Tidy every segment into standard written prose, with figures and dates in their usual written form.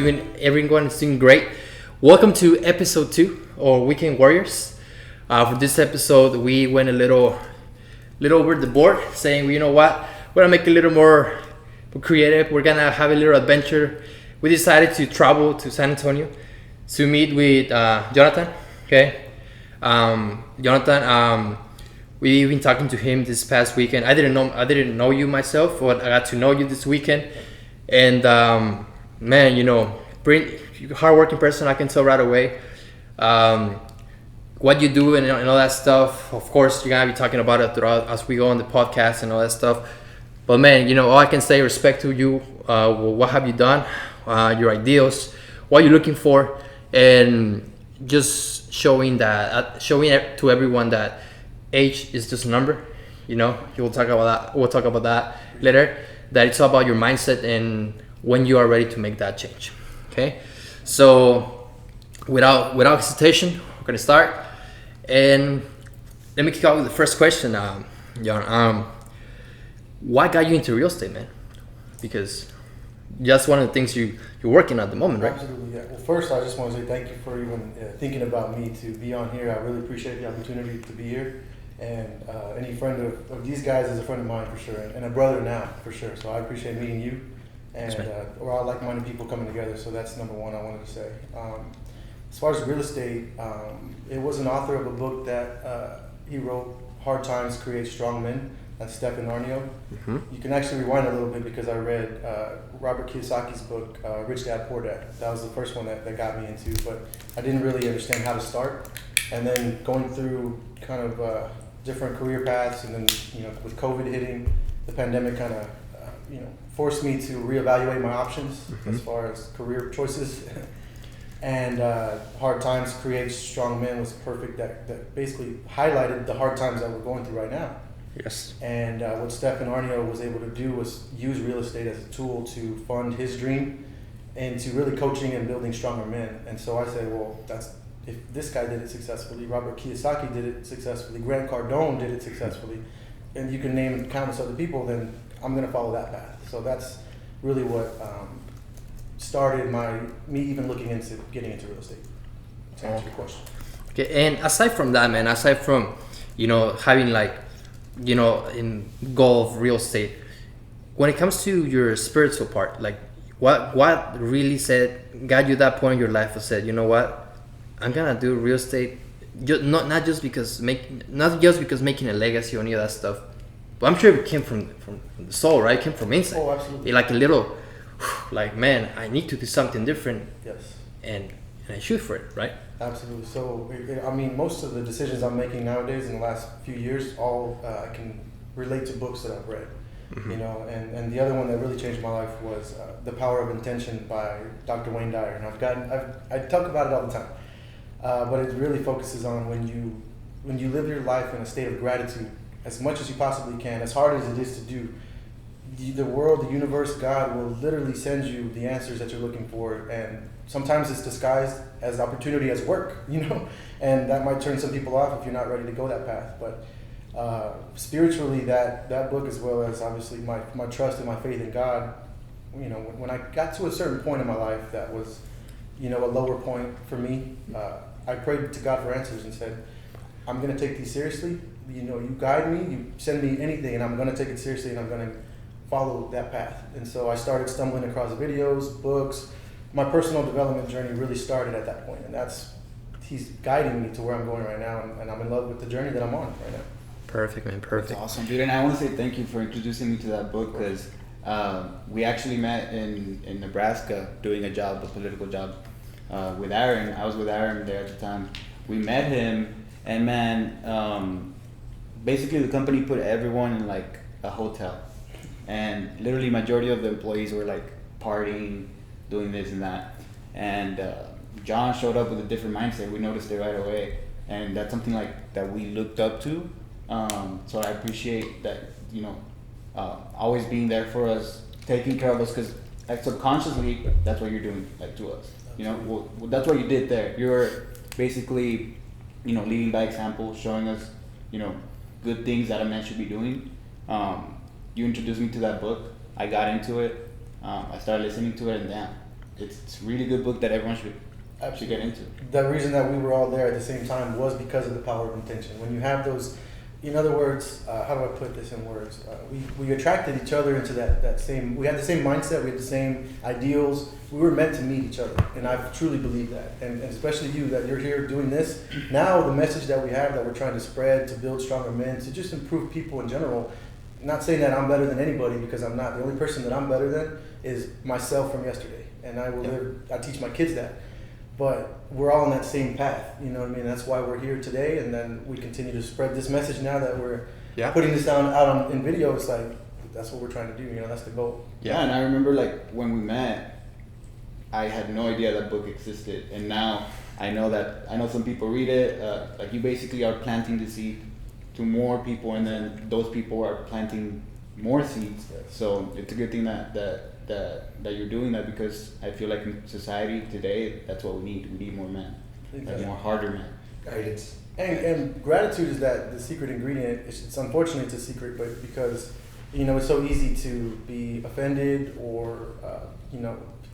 everyone is doing great. Welcome to episode 2 or Weekend Warriors. For this episode, we went a little over the board, saying, you know what, we're gonna make it a little more creative. We're gonna have a little adventure. We decided to travel to San Antonio to meet with Jonathan. Okay, Jonathan. We've been talking to him this past weekend. I didn't know you myself, but I got to know you this weekend. And man, hardworking person. I can tell right away. What you do and all that stuff. Of course, you're gonna be talking about it throughout as we go on the podcast and all that stuff. But man, all I can say, respect to you. What have you done? Your ideals, what you're looking for, and just showing to everyone that age is just a number. We'll talk about that later. That it's all about your mindset and when you are ready to make that change. Okay, so without hesitation, we're gonna start. And let me kick off with the first question, John. What got you into real estate, man? Because that's one of the things you're working on at the moment, right? Absolutely, yeah. Well, first, I just want to say thank you for even thinking about me to be on here. I really appreciate the opportunity to be here. And any friend of these guys is a friend of mine for sure, and a brother now for sure. So I appreciate meeting you, and we're all like-minded people coming together. So that's number one I wanted to say. As far as real estate, it was an author of a book that he wrote, Hard Times Create Strong Men. That's Stephen Arnio. Mm-hmm. You can actually rewind a little bit because I read Robert Kiyosaki's book, Rich Dad, Poor Dad. That was the first one that got me into, but I didn't really understand how to start. And then going through kind of different career paths, and then with COVID hitting, the pandemic kind of forced me to reevaluate my options as far as career choices. And Hard Times Create Strong Men was perfect. That basically highlighted the hard times that we're going through right now. Yes. And what Stephen Arnio was able to do was use real estate as a tool to fund his dream and to really coaching and building stronger men. And so I said, well, if this guy did it successfully, Robert Kiyosaki did it successfully, Grant Cardone did it successfully, and you can name countless other people, then I'm going to follow that path. So that's really what started me even looking into getting into real estate, to answer your question. Okay, and aside from that, man, aside from having in goal of real estate, when it comes to your spiritual part, like what really got you that point in your life and said, you know what, I'm gonna do real estate, not just because making a legacy or any of that stuff, but I'm sure it came from the soul, right? It came from inside. Oh, absolutely. Like a little, man, I need to do something different. Yes. And I shoot for it, right? Absolutely. So, most of the decisions I'm making nowadays in the last few years, all I can relate to books that I've read. Mm-hmm. And the other one that really changed my life was The Power of Intention by Dr. Wayne Dyer. And I talk about it all the time, but it really focuses on when you live your life in a state of gratitude as much as you possibly can, as hard as it is to do. The world, the universe, God will literally send you the answers that you're looking for, and sometimes it's disguised as opportunity as work, and that might turn some people off if you're not ready to go that path. But spiritually, that book, as well as obviously my trust and my faith in God, when I got to a certain point in my life that was, a lower point for me, I prayed to God for answers and said, I'm going to take these seriously. You guide me, you send me anything, and I'm going to take it seriously, and I'm going to follow that path. And so I started stumbling across videos, books. My personal development journey really started at that point, and he's guiding me to where I'm going right now, and I'm in love with the journey that I'm on right now. Perfect, man. Perfect. That's awesome, dude. And I want to say thank you for introducing me to that book, because we actually met in Nebraska doing a political job with Aaron. I was with Aaron there at the time. We met him, and man, basically the company put everyone in like a hotel. And literally majority of the employees were like partying, doing this and that. And John showed up with a different mindset. We noticed it right away. And that's something like that we looked up to. So I appreciate that, always being there for us, taking care of us, because subconsciously that's what you're doing to us. Well, that's what you did there. You're basically, leading by example, showing us, good things that a man should be doing. You introduced me to that book. I got into it. I started listening to it, and damn, it's a really good book that everyone should get into. The reason that we were all there at the same time was because of the power of intention. When you have those, in other words, how do I put this in words? We attracted each other into that same, we had the same mindset, we had the same ideals. We were meant to meet each other, and I truly believe that. And especially you, that you're here doing this. Now the message that we have, that we're trying to spread, to build stronger men, to just improve people in general. Not saying that I'm better than anybody, because I'm not. The only person that I'm better than is myself from yesterday. And I teach my kids that. But we're all on that same path, you know what I mean? That's why we're here today, and then we continue to spread this message now that we're putting this out in video. It's like, that's what we're trying to do, that's the goal. Yeah, and I remember like when we met, I had no idea that book existed, and now I know some people read it, like you basically are planting the seed to more people, and then those people are planting more seeds. Yes. So it's a good thing that you're doing that, because I feel like in society today, that's what we need. We need more men, like more harder men. Guidance. And gratitude is the secret ingredient. It's unfortunately it's a secret, but because it's so easy to be offended or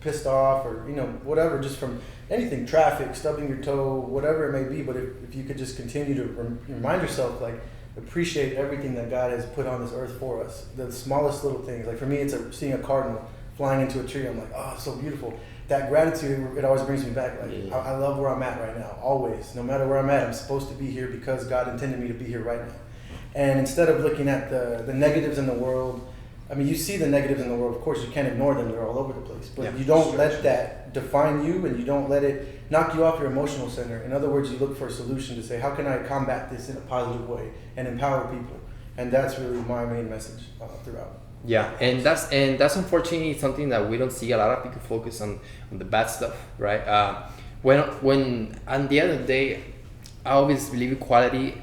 pissed off or whatever, just from anything, traffic, stubbing your toe, whatever it may be. But if you could just continue to remind yourself, like, appreciate everything that God has put on this earth for us, the smallest little things. Like for me, it's seeing a cardinal flying into a tree. I'm like, oh, it's so beautiful. That gratitude, it always brings me back. Like, I love where I'm at right now, always. No matter where I'm at, I'm supposed to be here because God intended me to be here right now. And instead of looking at the negatives in the world, I mean, you see the negatives in the world. Of course, you can't ignore them. They're all over the place. But you don't let that define you, and you don't let it knock you off your emotional center. In other words, you look for a solution to say, how can I combat this in a positive way and empower people? And that's really my main message throughout. Yeah, and that's unfortunately something that we don't see. A lot of people focus on the bad stuff, right? When at the end of the day, I always believe in quality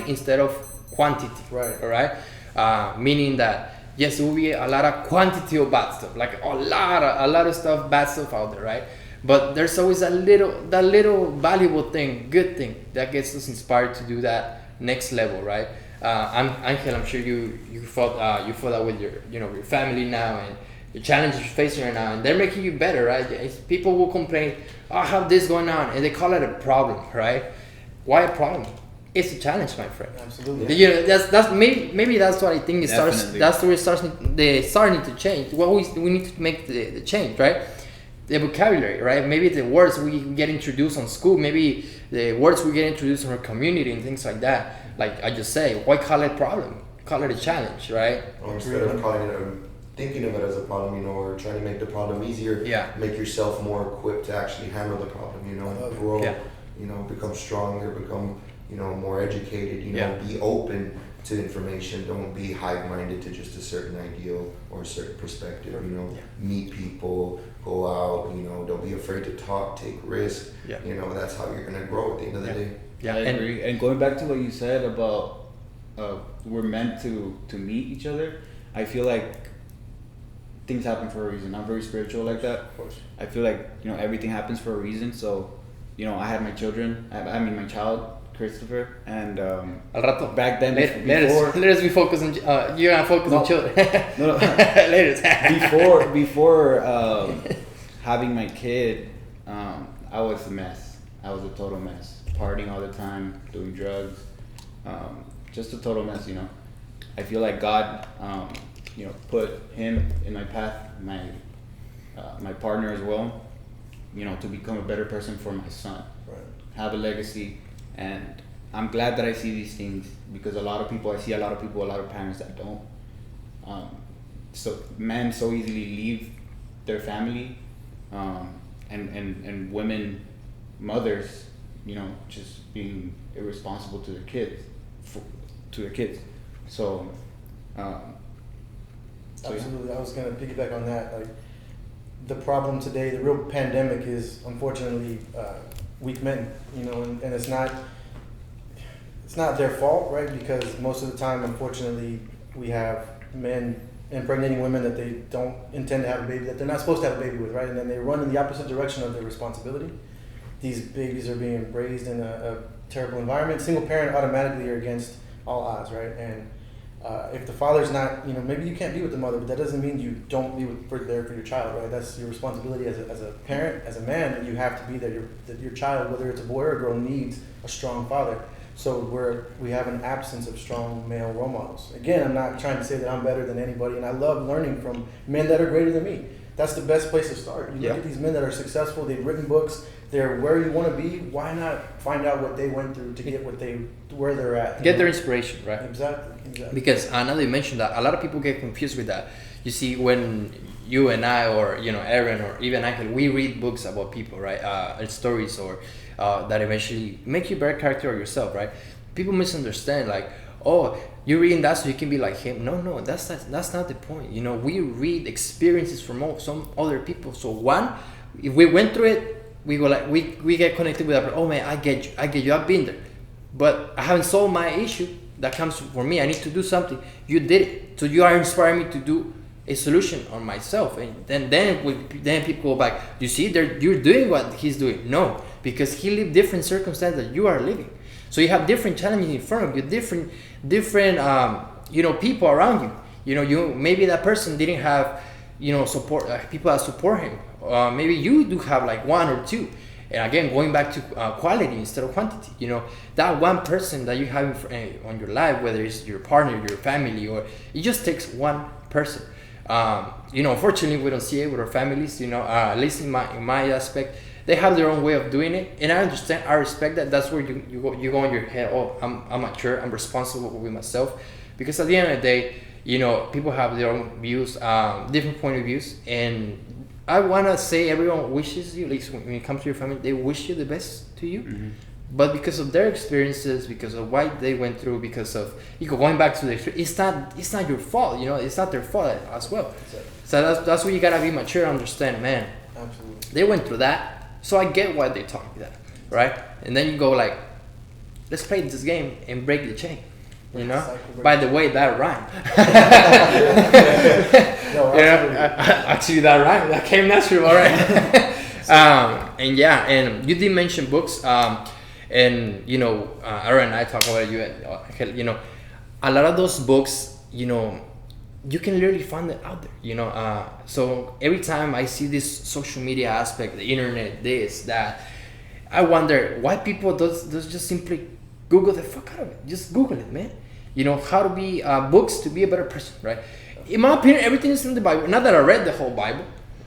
instead of quantity. Right. All right. Meaning that yes, there will be a lot of quantity of bad stuff, like a lot of stuff, bad stuff out there, right? But there's always that little valuable thing, good thing that gets us inspired to do that next level, right? Angel, I'm sure you felt that with your family now, and the challenges you're facing right now, and they're making you better, right? People will complain, oh, I have this going on, and they call it a problem, right? Why a problem? It's a challenge, my friend. Absolutely. That's maybe that's what I think. Definitely. That's where they starting to change. Well, we need to make the change, right? The vocabulary, right? Maybe the words we get introduced on school, maybe the words we get introduced in our community and things like that. Like I just say, why call it a problem? Call it a challenge, right? Or instead of calling it thinking of it as a problem, or trying to make the problem easier, make yourself more equipped to actually handle the problem, grow, become stronger, become, more educated, be open to information. Don't be hive-minded to just a certain ideal or a certain perspective, meet people, go out, don't be afraid to talk, take risks, that's how you're going to grow at the end of the day. Yeah, I agree. And going back to what you said about we're meant to meet each other, I feel like things happen for a reason. I'm very spiritual like that. Of course. I feel like, everything happens for a reason. So, I had my children, my child, Christopher, and Al rato. back then, let us be focused on you're gonna focus on children. No. Later. before having my kid, I was a mess. I was a total mess. Partying all the time, doing drugs, just a total mess. I feel like God, put him in my path, my partner as well, to become a better person for my son, have a legacy. And I'm glad that I see these things, because I see a lot of parents that don't. So men so easily leave their family, and women, mothers, just being irresponsible to their kids, So, absolutely. Yeah. I was going to piggyback on that. Like, the problem today, the real pandemic is unfortunately weak men, and it's not their fault, right? Because most of the time, unfortunately, we have men impregnating women that they don't intend to have a baby, that they're not supposed to have a baby with, right? And then they run in the opposite direction of their responsibility. These babies are being raised in a terrible environment. Single parent automatically are against all odds, right? And If the father's not, maybe you can't be with the mother, but that doesn't mean you don't be there for your child, right? That's your responsibility as a parent, as a man, that you have to be there. Your child, whether it's a boy or a girl, needs a strong father. So we have an absence of strong male role models. Again, I'm not trying to say that I'm better than anybody, and I love learning from men that are greater than me. That's the best place to start. You look at these men that are successful, they've written books, they're where you want to be. Why not find out what they went through to get where they're at? Get their inspiration, right? Exactly. Because now that you mentioned that, a lot of people get confused with that. You see, when you and I, or Aaron, or even Angel, we read books about people, right? And stories, or that eventually make you a better character of yourself, right? People misunderstand, like, oh, you're reading that so you can be like him. No, that's not the point. We read experiences from some other people. So if we went through it, we go like we get connected with that. Oh man, I get you. I've been there, but I haven't solved my issue. That comes for me. I need to do something. You did it, so you are inspiring me to do a solution on myself. And then people go back. You see, you're doing what he's doing. No, because he lived different circumstances that you are living. So you have different challenges in front of you, different people around you. You maybe that person didn't have support, people that support him. Maybe you do have like one or two. And again, going back to quality instead of quantity. That one person that you have on your life, whether it's your partner, your family, or it just takes one person. Unfortunately, we don't see it with our families. At least in my aspect. They have their own way of doing it, and I understand. I respect that. That's where you go in your head. Oh, I'm mature. I'm responsible with myself, because at the end of the day, people have their own views, different point of views, and I wanna say everyone wishes you, at least when it comes to your family, they wish you the best to you. Mm-hmm. But because of their experiences, because of what they went through, because of going back to it's not your fault. It's not their fault as well. Exactly. So that's where you gotta be mature, understand, man. Absolutely. They went through that. So I get why they talk that, right? And then you go like, let's play this game and break the chain, By the way, that rhymed. No, actually, that rhymed. That came natural, all right. And you did mention books, and Aaron and I talk about it. A lot of those books, you can literally find it out there, so every time I see this social media aspect, the internet, this, that, I wonder why people does just simply Google the fuck out of it. Just Google it, man. How to be books to be a better person, right? In my opinion, everything is in the Bible. Not that I read the whole Bible,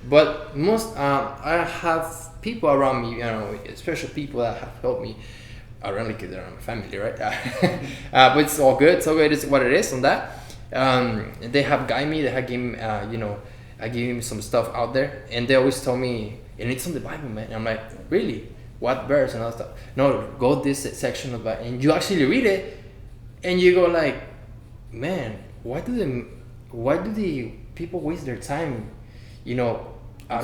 but most I have people around me, special people that have helped me. Ironically, because they're my family, right? But it's all good. It's all good. It's what it is on that. They have guided me. They have given I give him some stuff out there, and they always tell me, and it's on the Bible, man. And I'm like, really? What verse and all that stuff? No, go this section of that, and you actually read it, and you go like, man, why do the people waste their time, at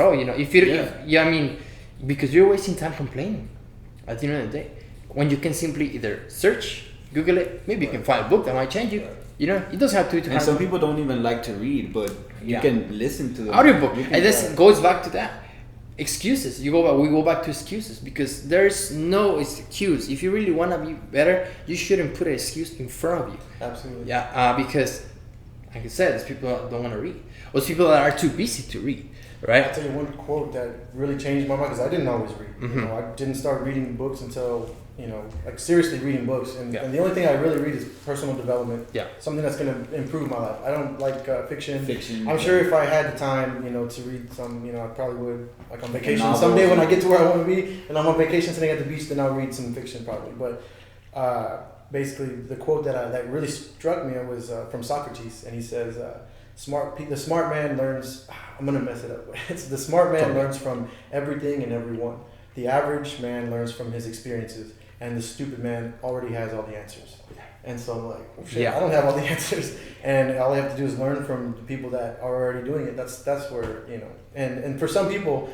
all? If you, because you're wasting time complaining. At the end of the day, when you can simply either search, Google it, maybe you can find a book that might change you. It doesn't have to. And some people don't even like to read, but you can listen to the audiobook. And this goes back to that. Excuses. We go back to excuses, because there's no excuse. If you really want to be better, you shouldn't put an excuse in front of you. Absolutely. Yeah. Because, like I said, there's people that don't want to read. Or there's people that are too busy to read. Right. I'll tell you one quote that really changed my mind, because I didn't always read. Mm-hmm. I didn't start reading books until seriously reading books, and the only thing I really read is personal development. Yeah. Something that's going to improve my life. I don't like fiction. I'm sure if I had the time, to read some, I probably would. Like on vacation someday when I get to where I want to be, and I'm on vacation sitting at the beach, then I'll read some fiction probably. But basically, the quote that really struck me was from Socrates, and he says, the smart man learns. I'm gonna mess it up. It's the smart man learns from everything and everyone. The average man learns from his experiences, and the stupid man already has all the answers. And so I'm like, oh, shit, I don't have all the answers, and all I have to do is learn from the people that are already doing it. That's where and for some people,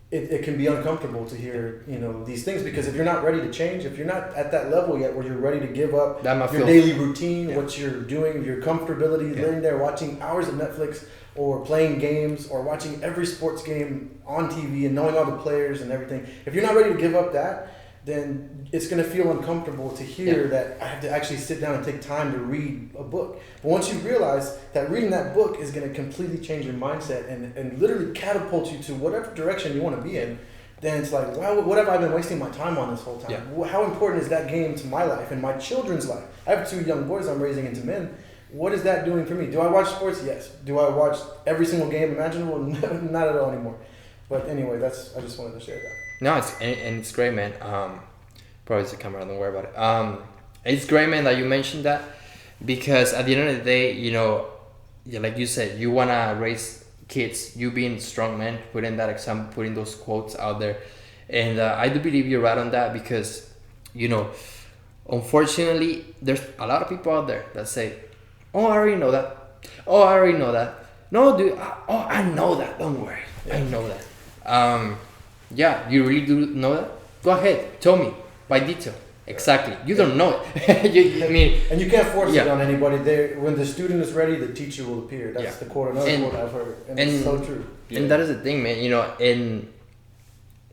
it can be uncomfortable to hear these things, because if you're not ready to change, if you're not at that level yet where you're ready to give up your daily routine, what you're doing, your comfortability, laying there watching hours of Netflix or playing games or watching every sports game on TV and knowing all the players and everything, if you're not ready to give up that, then it's going to feel uncomfortable to hear that I have to actually sit down and take time to read a book. But once you realize that reading that book is going to completely change your mindset and literally catapult you to whatever direction you want to be in, then it's like, wow, what have I been wasting my time on this whole time? Yeah. How important is that game to my life and my children's life? I have 2 young boys I'm raising into men. What is that doing for me? Do I watch sports? Yes. Do I watch every single game imaginable? Not at all anymore. But anyway, I just wanted to share that. No, it's great, man. Probably it's the camera, don't worry about it. It's great, man, that you mentioned that, because at the end of the day, you know, like you said, you want to raise kids, you being a strong man, putting that example, putting those quotes out there. And I do believe you're right on that, because, you know, unfortunately, there's a lot of people out there that say, oh, I already know that. Oh, I already know that. No, dude, I know that. Don't worry. Yeah. I know that. Yeah, you really do know that? Go ahead, tell me by detail. Exactly. You don't know it. I mean, and you can't force it on anybody. When the student is ready, the teacher will appear. That's the quote. Another quote I've heard, and it's so true. And that is the thing, man. You know, and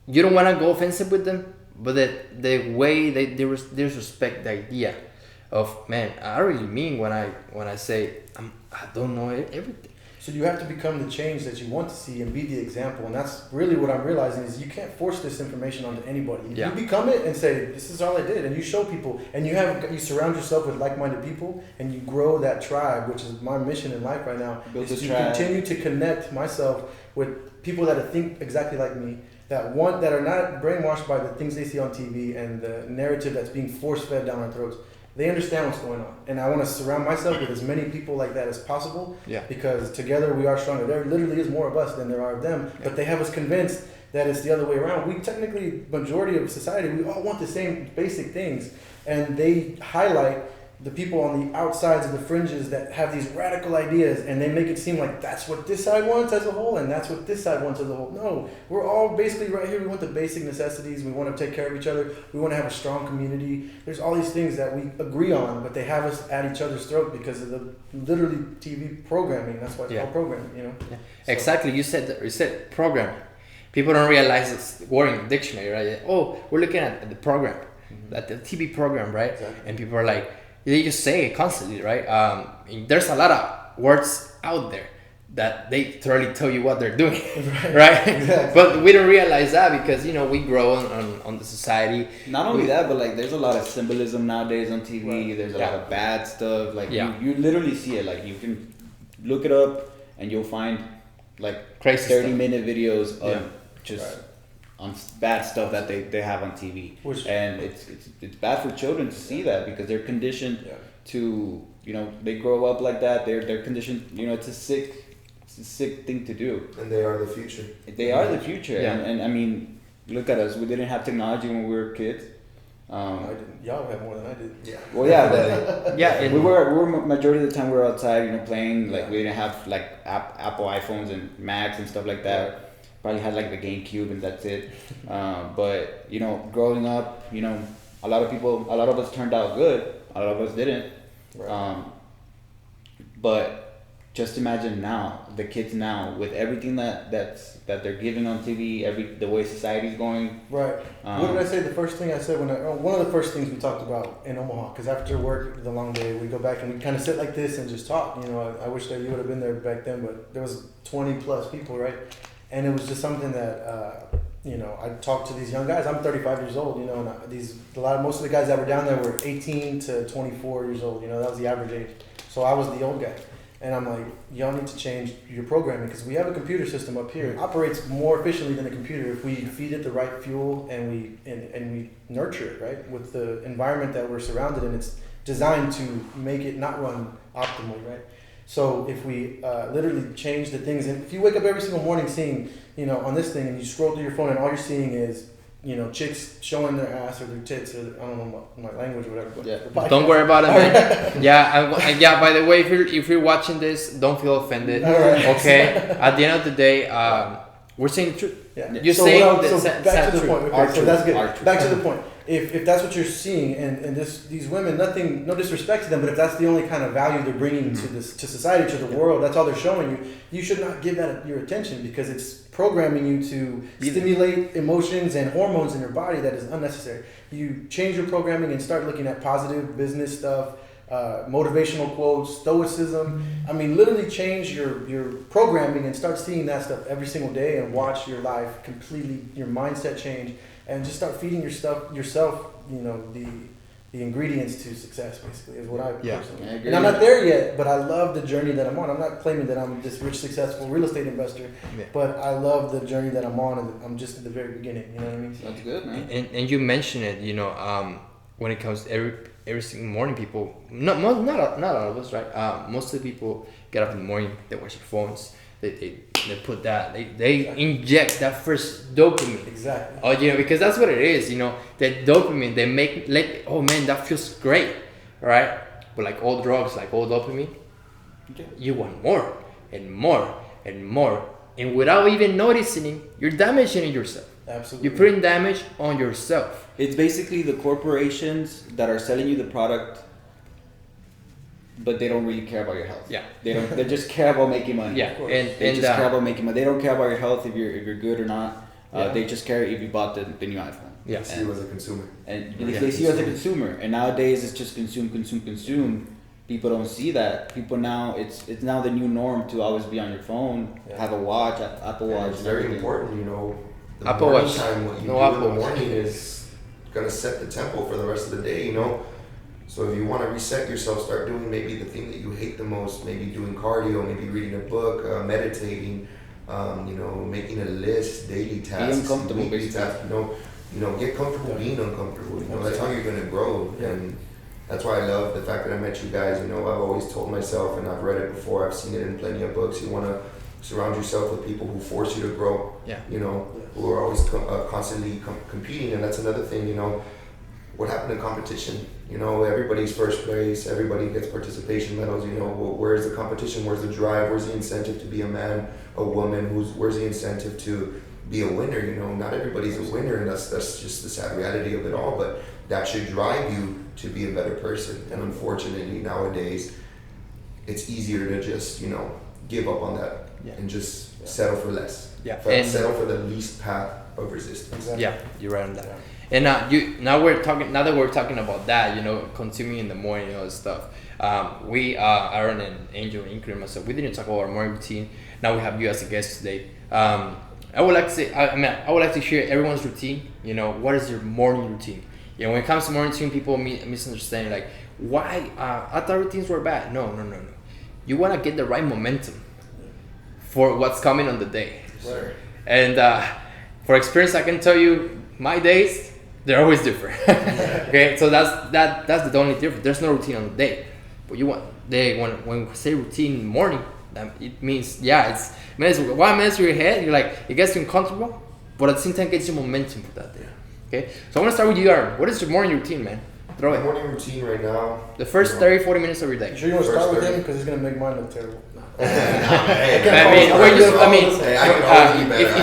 you don't want to go offensive with them, but the way they disrespect the idea of, man, I really mean when I say I don't know everything. So you have to become the change that you want to see and be the example. And that's really what I'm realizing is you can't force this information onto anybody. You become it and say, this is all I did. And you show people, and you surround yourself with like-minded people, and you grow that tribe, which is my mission in life right now. Is to continue to connect myself with people that think exactly like me, that are not brainwashed by the things they see on TV and the narrative that's being force-fed down our throats. They understand what's going on. And I want to surround myself with as many people like that as possible. Yeah. Because together we are stronger. There literally is more of us than there are of them. Yeah. But they have us convinced that it's the other way around. We technically, majority of society, we all want the same basic things. And they highlight the people on the outsides of the fringes that have these radical ideas, and they make it seem like that's what this side wants as a whole, and that's what this side wants as a whole. No, we're all basically right here. We want the basic necessities. We want to take care of each other. We want to have a strong community. There's all these things that we agree on, but they have us at each other's throat because of the literally TV programming. That's why it's called programming, you know? Yeah. So. Exactly. You said programming. People don't realize it's word in the dictionary, right? Oh, we're looking at the program, at the TV program, right? Exactly. And people are like, they just say it constantly, right? There's a lot of words out there that they thoroughly tell you what they're doing, right? Exactly. But we don't realize that because, you know, we grow on the society. Not only that, but like there's a lot of symbolism nowadays on TV. Right. There's a lot of bad stuff. Like you literally see it. Like you can look it up and you'll find like crazy 30-minute videos of just on bad stuff that they have on TV. And it's bad for children to see that because they're conditioned to, you know, they grow up like that. They're conditioned, you know, it's a sick thing to do. And they are the future. They are the future. Yeah. And I mean, look at us. We didn't have technology when we were kids. I didn't. Y'all had more than I did. Yeah. Well, yeah, but we were majority of the time we were outside, you know, playing. Like we didn't have like Apple iPhones and Macs and stuff like that. Yeah. Probably had like the GameCube and that's it. But you know, growing up, you know, a lot of us turned out good. A lot of us didn't. Right. But just imagine now, the kids now, with everything that they're giving on TV, the way society's going. Right. What did I say? The first thing I said one of the first things we talked about in Omaha, because after work, the long day, we go back and we kind of sit like this and just talk. You know, I wish that you would have been there back then, but there was 20 plus people, right? And it was just something that, you know, I talked to these young guys. I'm 35 years old, you know, and most of the guys that were down there were 18 to 24 years old. You know, that was the average age. So I was the old guy. And I'm like, y'all need to change your programming because we have a computer system up here. It operates more efficiently than a computer if we feed it the right fuel and we nurture it, right? With the environment that we're surrounded in, it's designed to make it not run optimally, right? So if we literally change the things, and if you wake up every single morning seeing, you know, on this thing and you scroll through your phone and all you're seeing is, you know, chicks showing their ass or their tits or I don't know my language or whatever. But don't worry about it, man. Yeah. By the way, if you're watching this, don't feel offended. Okay. At the end of the day, we're saying the truth. Yeah. You're saying the back to the point. Okay, so that's good. Back to the point. if that's what you're seeing, and these women, no disrespect to them, but if that's the only kind of value they're bringing to society, to the world, that's all they're showing you, you should not give that your attention, because it's programming you to stimulate emotions and hormones in your body that is unnecessary. You change your programming and start looking at positive business stuff, motivational quotes, stoicism. I mean, literally change your programming and start seeing that stuff every single day, and watch your life completely, your mindset change, and just start feeding yourself, the ingredients to success, basically, is what I personally. And I'm not there yet, but I love the journey that I'm on. I'm not claiming that I'm this rich, successful real estate investor, but I love the journey that I'm on, and I'm just at the very beginning. You know what I mean? That's good, man. And you mentioned it, when it comes to every single morning, people, not all of us, right? Most of the people get up in the morning, they watch their phones, they put that, they inject that first dopamine. Exactly. Oh, because that's what it is, that dopamine, they make, oh man, that feels great, right? But like all drugs, like all dopamine, you want more and more and more. And without even noticing it, you're damaging yourself. Absolutely. You're putting damage on yourself. It's basically the corporations that are selling you the product, but they don't really care about your health. Yeah. They just care about making money. Yeah. They just care about making money. They don't care about your health, if you're good or not. They just care if you bought the new iPhone. Yeah. They see you as a consumer. And they see you as a consumer. And nowadays it's just consume. People don't see that. People now, it's now the new norm to always be on your phone, have a watch, Apple Watch. It's very important, the Apple morning Watch. time, what you No do Apple in the Watch. morning is gonna set the tempo for the rest of the day, So if you want to reset yourself, start doing maybe the thing that you hate the most, maybe doing cardio, maybe reading a book, meditating, making a list, daily tasks, uncomfortable, weekly basically. tasks, get comfortable being uncomfortable, that's how you're gonna grow. And that's why I love the fact that I met you guys. I've always told myself, and I've read it before, I've seen it in plenty of books, you want to surround yourself with people who force you to grow, who are always constantly competing. And that's another thing, what happened to competition? Everybody's first place, everybody gets participation medals, where's the competition, where's the drive, where's the incentive to be a man, a woman, where's the incentive to be a winner? Not everybody's a winner, and that's just the sad reality of it all, but that should drive you to be a better person. And unfortunately nowadays it's easier to just give up on that and just settle for less, settle for the least path of resistance. You're right on that. And now that we're talking about that, consuming in the morning, all this stuff, we Aaron and Angel and Ingrid and myself, we didn't talk about our morning routine. Now we have you as a guest today. I would like to say, I would like to hear everyone's routine. What is your morning routine? When it comes to morning routine, people misunderstand, like, why I thought routines were bad. No. You want to get the right momentum for what's coming on the day. Sure. And for experience, I can tell you, my days, they're always different. Okay, so that's the only difference. There's no routine on the day, but when we say routine in the morning, it means one minute through your head, you're like, it gets you uncomfortable, but at the same time, it gets you momentum for that day. Okay, so I want to start with you, Aaron. What is your morning routine, man? Throw it. My morning routine right now. The first 30-40 minutes of your day. You sure you want to start with him? Because he's going to make mine look terrible. If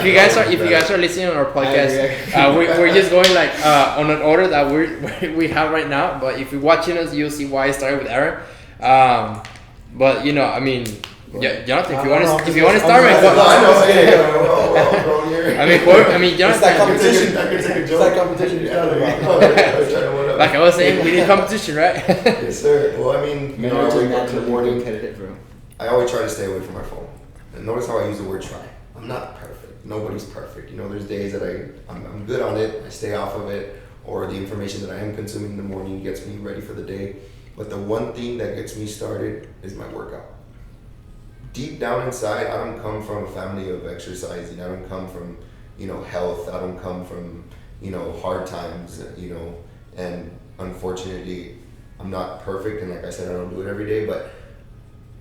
you guys are listening on our podcast, we're just going like on an order that we have right now. But if you're watching us, you'll see why I started with Aaron. But Jonathan, if you want to start, Jonathan. It's that competition. It's that competition you started about. Like I was saying, we need competition, right? Yes, sir. Well, I wake up in the morning. Bro. I always try to stay away from my phone. And notice how I use the word try. I'm not perfect. Nobody's perfect. There's days that I'm good on it. I stay off of it. Or the information that I am consuming in the morning gets me ready for the day. But the one thing that gets me started is my workout. Deep down inside, I don't come from a family of exercising. I don't come from, health. I don't come from, hard times, and unfortunately, I'm not perfect. And like I said, I don't do it every day, but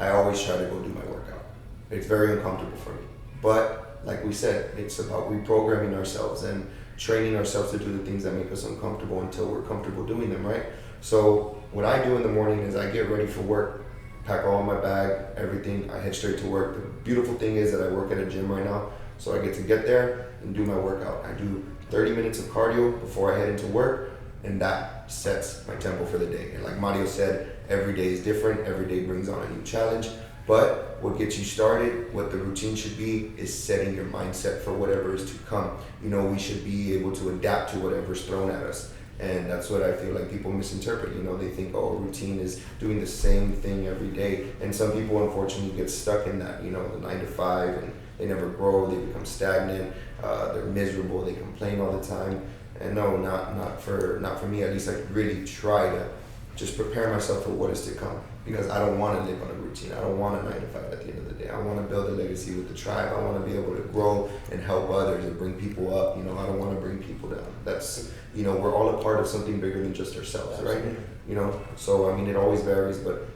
I always try to go do my workout. It's very uncomfortable for me. But like we said, it's about reprogramming ourselves and training ourselves to do the things that make us uncomfortable until we're comfortable doing them, right? So what I do in the morning is I get ready for work, pack all my bag, everything, I head straight to work. The beautiful thing is that I work at a gym right now, so I get to get there and do my workout. I do 30 minutes of cardio before I head into work, and that sets my tempo for the day. And like Mario said, every day is different. Every day brings on a new challenge. But what gets you started, what the routine should be, is setting your mindset for whatever is to come. You know, we should be able to adapt to whatever's thrown at us. And that's what I feel like people misinterpret. You know, they think, oh, routine is doing the same thing every day. And some people, unfortunately, get stuck in that, you know, the 9 to 5, and they never grow, they become stagnant, they're miserable, they complain all the time. And no, not for me. At least I really try to just prepare myself for what is to come, because I don't want to live on a routine. I don't want a 9 to 5 at the end of the day. I want to build a legacy with the tribe. I want to be able to grow and help others and bring people up. You know, I don't want to bring people down. That's, you know, we're all a part of something bigger than just ourselves, right? You know, so I mean, it always varies, but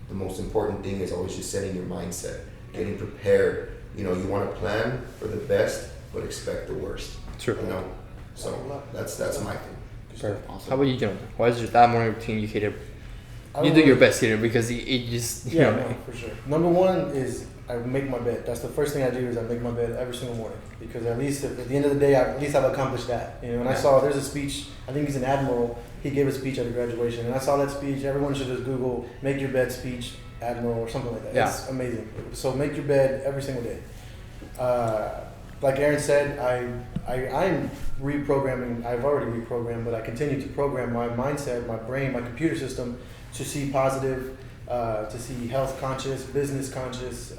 the most important thing is always just setting your mindset, getting prepared. You know, you want to plan for the best, but expect the worst. True. You know, so that's my thing. Perfect. Awesome. How about you, Jonathan? Why is that morning routine you hate it? You do your best here because it just, you know. No, for sure. Number one is I make my bed. That's the first thing I do, is I make my bed every single morning, because at least at the end of the day, at least I've accomplished that. You know, and I saw there's a speech, I think he's an admiral, he gave a speech at a graduation, and I saw that speech. Everyone should just Google "make your bed speech admiral" or something like that. Yeah. It's amazing. So make your bed every single day. Like Aaron said, I'm reprogramming. I've already reprogrammed, but I continue to program my mindset, my brain, my computer system to see positive, to see health conscious, business conscious,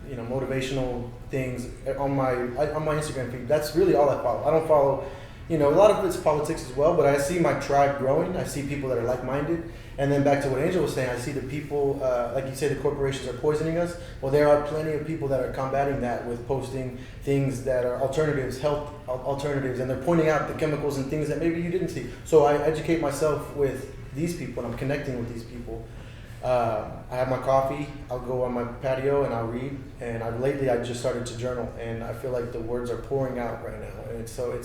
you know, motivational things on my Instagram feed. That's really all I follow. I don't follow, you know, a lot of it's politics as well, but I see my tribe growing. I see people that are like-minded. And then back to what Angel was saying, I see the people, like you say, the corporations are poisoning us. Well, there are plenty of people that are combating that with posting things that are alternatives, health alternatives, and they're pointing out the chemicals and things that maybe you didn't see. So I educate myself with these people, and I'm connecting with these people. I have my coffee, I'll go on my patio and I'll read, and lately I just started to journal, and I feel like the words are pouring out right now, and it's so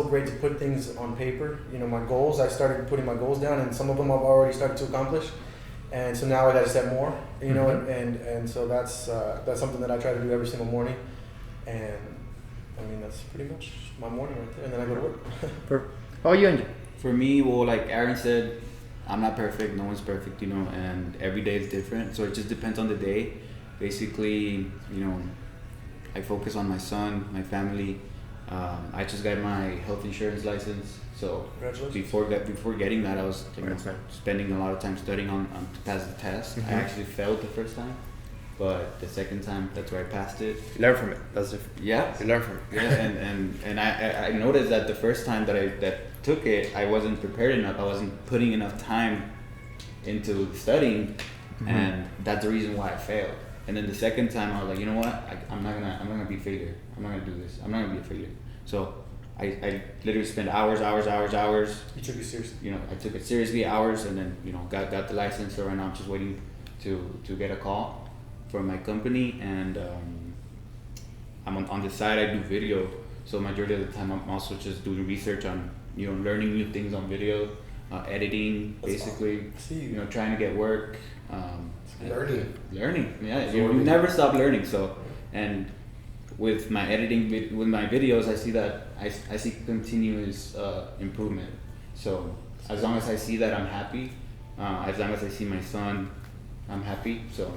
great to put things on paper. You know, my goals, I started putting my goals down, and some of them I've already started to accomplish, and so now I got to set more, you know, and so that's something that I try to do every single morning, and I mean, that's pretty much my morning right there, and then I go to work. Perfect. How are you, Angel? For me, well, like Aaron said, I'm not perfect, no one's perfect, you know, and every day is different, so it just depends on the day. Basically, you know, I focus on my son, my family. I just got my health insurance license, so before getting that, I was spending a lot of time studying on to pass the test. I actually failed the first time, but the second time, that's where I passed it. You learn from it. That's different. Yeah, you learn from it. Yeah, and I noticed that the first time that I took it, I wasn't prepared enough. I wasn't putting enough time into studying, and that's the reason why I failed. And then the second time, I was like, you know what? I'm not gonna be a failure. I'm not gonna do this. I'm not gonna be a failure. So I literally spent hours. You took it seriously. You know, I took it seriously, hours, and then, you know, got the license. So right now I'm just waiting to get a call from my company, and I'm on the side. I do video. So majority of the time, I'm also just doing research on, you know, learning new things on video, editing, basically, you know, trying to get work. Learning. Yeah, you never stop learning. So, and with my editing, with my videos, I see that I see continuous improvement. So as long as I see that, I'm happy. As long as I see my son, I'm happy. So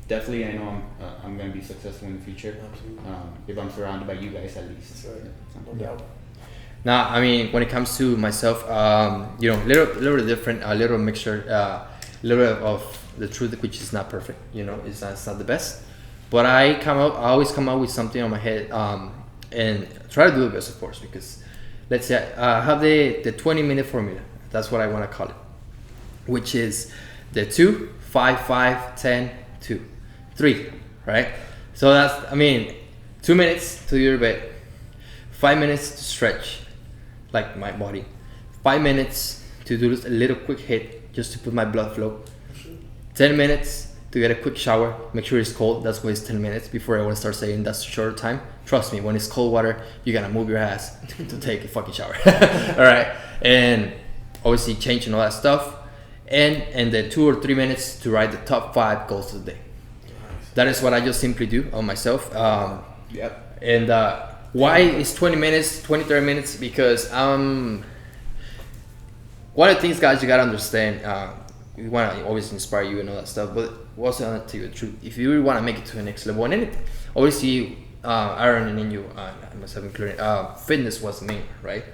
definitely, I know I'm gonna be successful in the future. If I'm surrounded by you guys, at least. Yeah. Now, I mean, when it comes to myself, you know, little different, a little mixture, a little of the truth, which is not perfect. You know, it's not the best. But I always come up with something on my head, and try to do the best, of course, because let's say I have the 20-minute formula. That's what I want to call it, which is the 2, 5, 5, 10, 2, 3, right? So that's, I mean, 2 minutes to do your bed, 5 minutes to stretch, like my body, 5 minutes to do a little quick hit just to put my blood flow, 10 minutes to get a quick shower, make sure it's cold. That's why it's 10 minutes before I want to start saying that's a shorter time. Trust me, when it's cold water, you gotta move your ass to take a fucking shower. All right, and obviously changing all that stuff, and then 2 or 3 minutes to write the top 5 goals of the day. That is what I just simply do on myself. And Why is 20 minutes, 20, 30 minutes? Because one of the things, guys, you gotta understand. We want to always inspire you and all that stuff, but we also want to tell you the truth. If you really want to make it to the next level in anything, obviously, Aaron and in you, myself included, fitness was the main, right?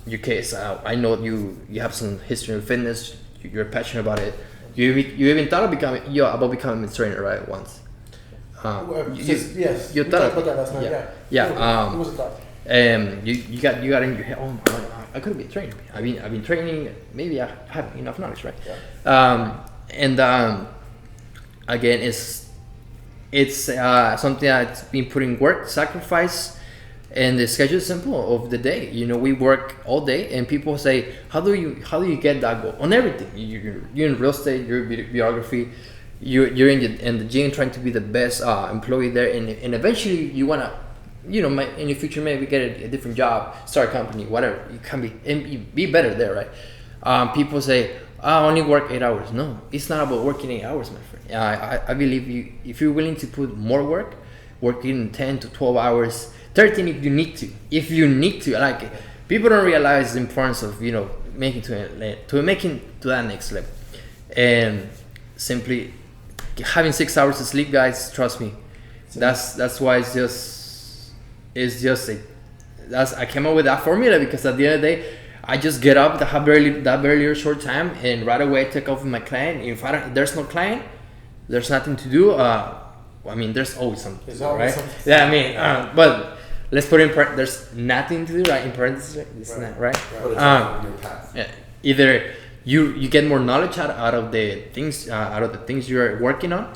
Your case, I know you have some history in fitness. You're passionate about it. You even thought of becoming a trainer, right? Once. Yes. You we thought talked about that last night. Yeah. It was a thought. You got in your head. Oh my God, I could be a trainer. I've been training. Maybe I have enough knowledge, right? Yeah. Again, it's something that's been putting work, sacrifice, and the schedule is simple of the day. You know, we work all day, and people say, how do you get that goal on everything? You're in real estate, you're videography, you're in the gym trying to be the best employee there, and eventually you wanna, you know, in the future maybe get a different job, start a company, whatever. You can be better there, right? People say, I only work 8 hours. No, it's not about working 8 hours, my friend. I believe if you're willing to put more work, working 10 to 12 hours, 13 if you need to. Like, people don't realize the importance of, you know, making to that next level, and simply having 6 hours of sleep, guys. Trust me, that's why I came up with that formula, because at the end of the day, I just get up, have barely short time, and right away I take off with my client. If there's no client, there's nothing to do. I mean, there's always something, right? Yeah, I mean, but let's put in there's nothing to do, right? In parentheses, it's not, right? But it's your path. Yeah. Either you get more knowledge out of the things you're working on,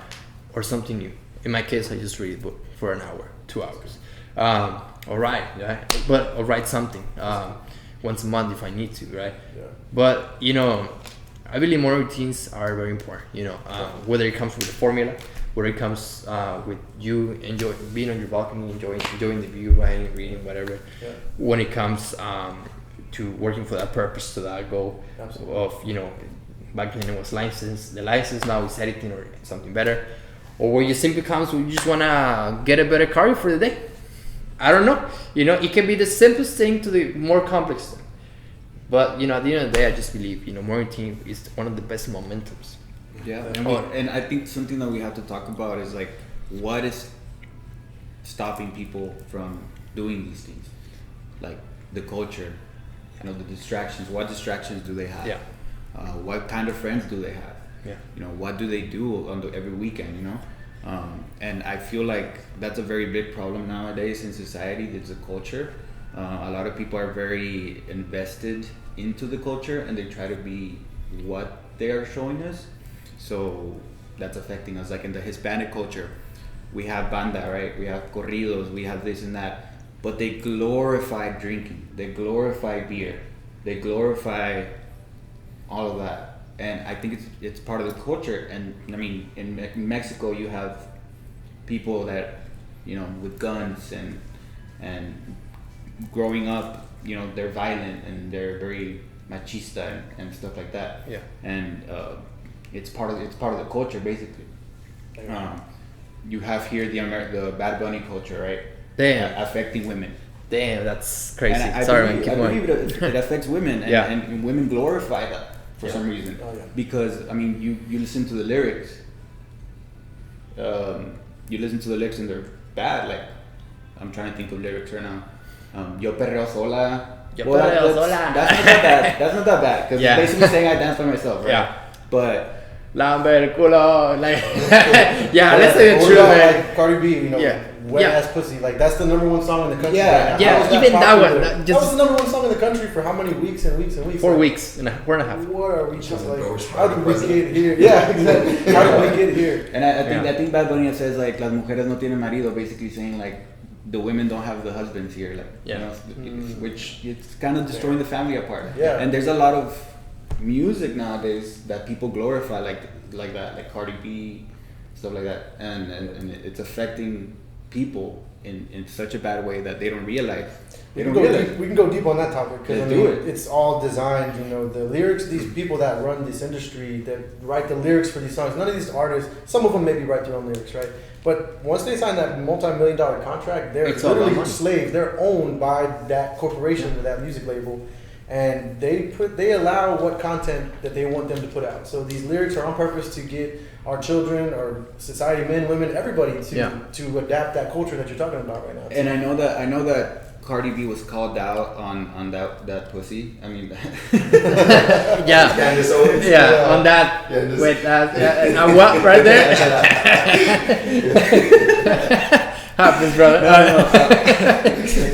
or something new. In my case, I just read a book for an hour, 2 hours. Or write something once a month if I need to, right? Yeah. But, you know, I believe more routines are very important, you know, whether it comes with a formula, whether it comes with you being on your balcony, enjoying the view, writing, reading, whatever. Yeah. When it comes to working for that purpose, to that goal. Absolutely. Of, you know, back then it was the license, now it's editing or something better. Or where you simply comes when you just want to get a better car for the day. I don't know. You know, it can be the simplest thing to the more complex thing. But, you know, at the end of the day, I just believe, you know, more routine is one of the best momentums. Yeah, and I think something that we have to talk about is, like, what is stopping people from doing these things? Like, the culture, you know, the distractions. What distractions do they have? Yeah. What kind of friends do they have? Yeah. You know, what do they do every weekend, you know? And I feel like that's a very big problem nowadays in society. There's a culture. A lot of people are very invested into the culture, and they try to be what they are showing us. So that's affecting us. Like in the Hispanic culture, we have banda, right? We have corridos, we have this and that. But they glorify drinking. They glorify beer. They glorify all of that. And I think it's part of the culture. And I mean, in Mexico, you have people that, you know, with guns and growing up, you know, they're violent and they're very machista and stuff like that. Yeah. And it's part of the culture, basically. You have here the Bad Bunny culture, right? Damn. Affecting women. Damn, that's crazy. And I believe it affects women, and women glorify that for some reason. Oh, yeah. Because, I mean, you listen to the lyrics. You listen to the lyrics and they're bad. Like, I'm trying to think of lyrics right now. Yo perreo sola. That's not that bad. That's not that bad. Because it's basically saying I dance by myself, right? Yeah. But Lamber culo, like yeah, let's say the truth, man. Like Cardi B, you know, wet ass pussy. Like that's the number one song in the country. Yeah, right now. yeah. Even that one, that was the number one song in the country for how many weeks and weeks and weeks? 4 weeks and a half. What are we just like? How did we get here? Yeah, exactly. How did we get here? And I think Bad Bunny says like las mujeres no tienen marido, basically saying like the women don't have the husbands here, like you know, which it's kind of destroying the family apart. Yeah. And there's a lot of music nowadays that people glorify like that, like Cardi B, stuff like that, and it's affecting people in such a bad way that they don't realize. We can go deep on that topic because it's all designed. You know, the lyrics. These people that run this industry that write the lyrics for these songs. None of these artists. Some of them maybe write their own lyrics, right? But once they sign that multi-million-dollar contract, they're literally slaves. They're owned by that corporation or that music label, and they allow what content that they want them to put out. So these lyrics are on purpose to get our children, our society, men, women, everybody to adapt that culture that you're talking about right now. And I know that Cardi B was called out on that pussy. I mean, yeah, Candace Owens. Yeah, on that. Candace. Wait, what right there? Happens, brother.